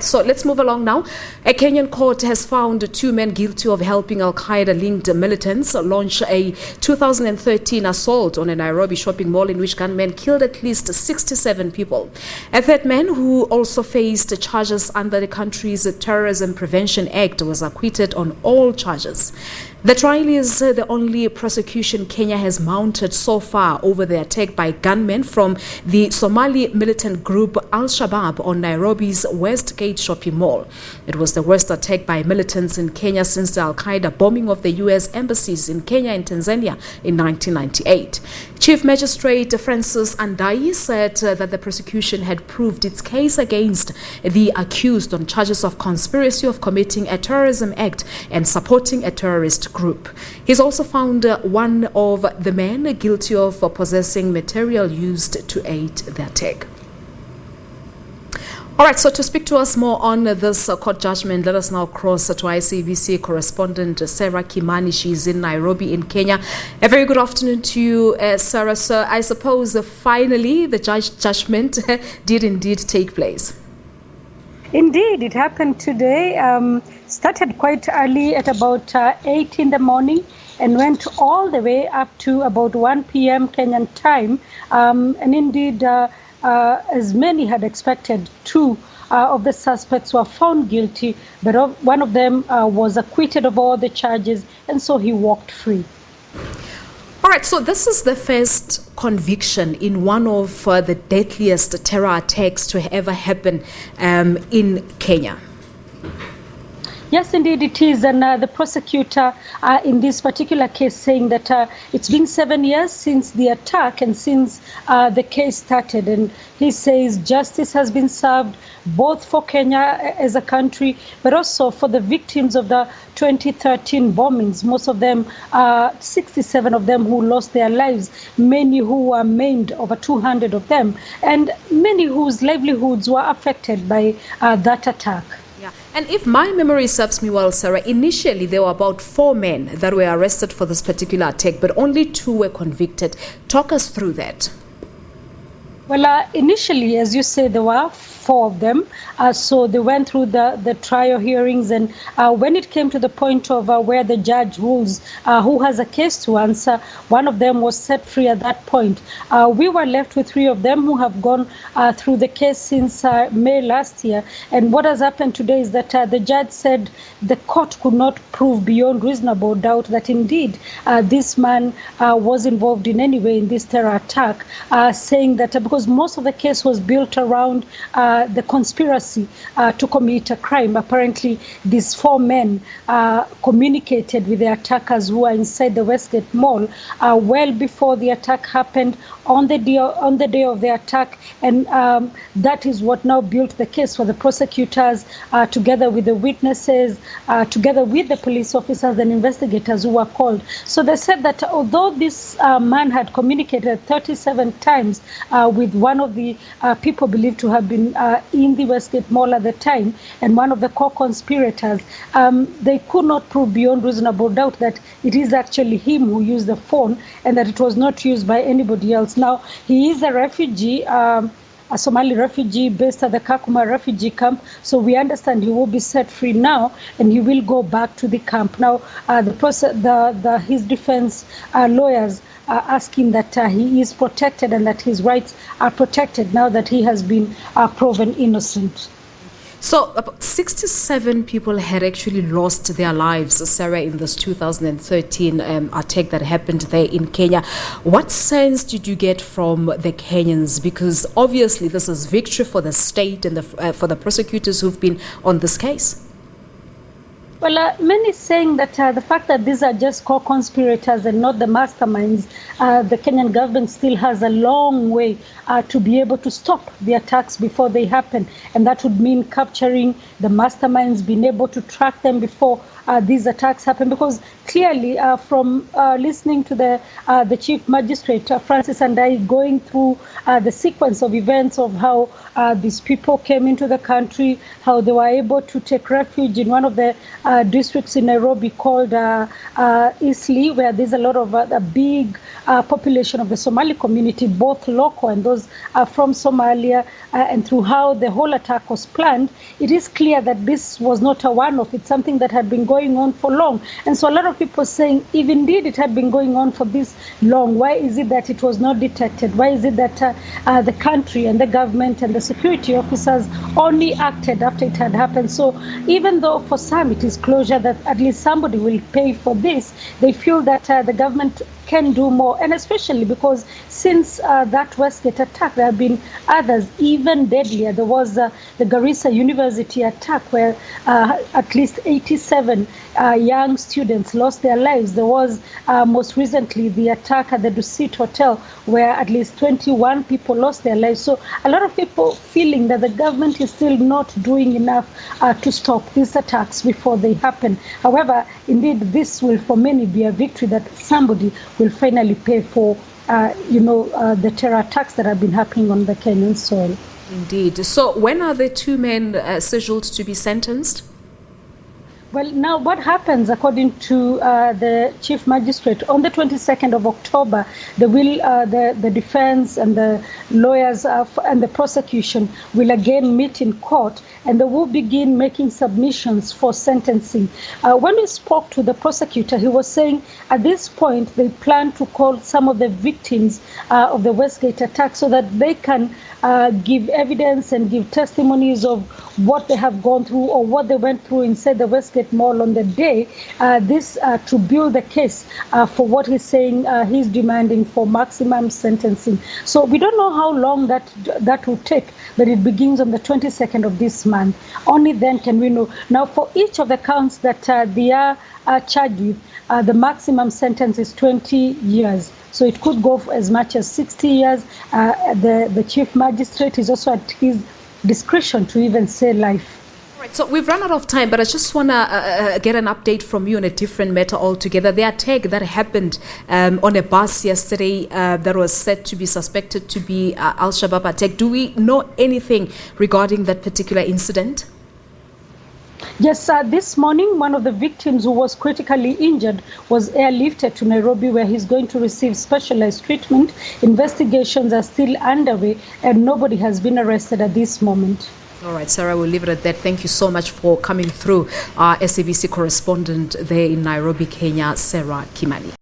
So let's move along now. A Kenyan court has found two men guilty of helping Al-Qaeda-linked militants launch a 2013 assault on a Nairobi shopping mall in which gunmen killed at least 67 people. A third man, who also faced charges under the country's Terrorism Prevention Act, was acquitted on all charges. The trial is the only prosecution Kenya has mounted so far over the attack by gunmen from the Somali militant group Al-Shabaab on Nairobi's Westgate shopping mall. It was the worst attack by militants in Kenya since the Al-Qaeda bombing of the U.S. embassies in Kenya and Tanzania in 1998. Chief Magistrate Francis Andai said that the prosecution had proved its case against the accused on charges of conspiracy of committing a terrorism act and supporting a terrorist group. He's also found one of the men guilty of possessing material used to aid the attack. All right, so to speak to us more on this court judgment, let us now cross to ICBC correspondent Sarah Kimani. She's in Nairobi in Kenya. A very good afternoon to you, Sarah. So I suppose finally the judgment did indeed take place. Indeed, it happened today. Started quite early at about 8 in the morning and went all the way up to about 1 p.m. Kenyan time. And indeed, as many had expected, two of the suspects were found guilty, but one of them was acquitted of all the charges, and so he walked free. All right, so this is the first conviction in one of the deadliest terror attacks to ever happen in Kenya. Yes, indeed it is. And the prosecutor in this particular case saying that it's been 7 years since the attack and since the case started. And he says justice has been served both for Kenya as a country, but also for the victims of the 2013 bombings. Most of them, 67 of them who lost their lives, many who were maimed, over 200 of them, and many whose livelihoods were affected by that attack. Yeah. And if my memory serves me well, Sarah, initially there were about 4 men that were arrested for this particular attack, but only 2 were convicted. Talk us through that. Well, initially, as you say, there were 4 of them. So they went through the trial hearings. And when it came to the point of where the judge rules who has a case to answer, one of them was set free at that point. We were left with 3 of them who have gone through the case since May last year. And what has happened today is that the judge said the court could not prove beyond reasonable doubt that indeed this man was involved in any way in this terror attack, saying that because most of the case was built around the conspiracy to commit a crime. Apparently, these 4 men communicated with the attackers who are inside the Westgate Mall well before the attack happened, on the day of the attack, and that is what now built the case for the prosecutors, together with the witnesses, together with the police officers and investigators who were called. So they said that although this man had communicated 37 times with one of the people believed to have been in the Westgate Mall at the time, and one of the co-conspirators, they could not prove beyond reasonable doubt that it is actually him who used the phone and that it was not used by anybody else. Now, he is a refugee, a Somali refugee based at the Kakuma refugee camp. So we understand he will be set free now and he will go back to the camp. Now, his defense lawyers are asking that he is protected and that his rights are protected now that he has been proven innocent. So about 67 people had actually lost their lives, Sarah, in this 2013 attack that happened there in Kenya. What sense did you get from the Kenyans? Because obviously this is victory for the state and for the prosecutors who've been on this case. Well, many saying that the fact that these are just co-conspirators and not the masterminds, the Kenyan government still has a long way to be able to stop the attacks before they happen. And that would mean capturing the masterminds, being able to track them before these attacks happen, because clearly from listening to the Chief Magistrate, Francis, and I going through the sequence of events of how these people came into the country, how they were able to take refuge in one of the districts in Nairobi called Eastleigh, where there's a lot of a big population of the Somali community, both local and those from Somalia, and through how the whole attack was planned, it is clear that this was not a one-off. It's something that had been going on for long. And so a lot of people saying, if indeed it had been going on for this long, why is it that it was not detected? Why is it that the country and the government and the security officers only acted after it had happened? So even though for some it is closure that at least somebody will pay for this, they feel that the government can do more, and especially because since that Westgate attack, there have been others even deadlier. There was the Garissa University attack, where at least 87 young students lost their lives. There was most recently the attack at the Dusit Hotel, where at least 21 people lost their lives. So a lot of people feeling that the government is still not doing enough to stop these attacks before they happen. However, indeed, this will for many be a victory that somebody will finally pay for, the terror attacks that have been happening on the Kenyan soil. Indeed. So when are the two men scheduled to be sentenced? Well, now what happens, according to the Chief Magistrate, on the 22nd of October, the defense and the lawyers and the prosecution will again meet in court, and they will begin making submissions for sentencing. When we spoke to the prosecutor, he was saying at this point they plan to call some of the victims of the Westgate attack so that they can give evidence and give testimonies of what they have gone through or what they went through inside the Westgate Mall on the day, to build the case for what he's saying he's demanding for maximum sentencing. So we don't know how long that will take, but it begins on the 22nd of this month. Only then can we know. Now, for each of the counts that they are charged with, the maximum sentence is 20 years. So it could go for as much as 60 years. The Chief Magistrate is also at his discretion to even say life. All right, so we've run out of time, but I just want to get an update from you on a different matter altogether. The attack that happened on a bus yesterday that was said to be suspected to be Al-Shabaab attack. Do we know anything regarding that particular incident? Yes, this morning, one of the victims who was critically injured was airlifted to Nairobi, where he's going to receive specialized treatment. Investigations are still underway, and nobody has been arrested at this moment. All right, Sarah, we'll leave it at that. Thank you so much for coming through. Our SABC correspondent there in Nairobi, Kenya, Sarah Kimani.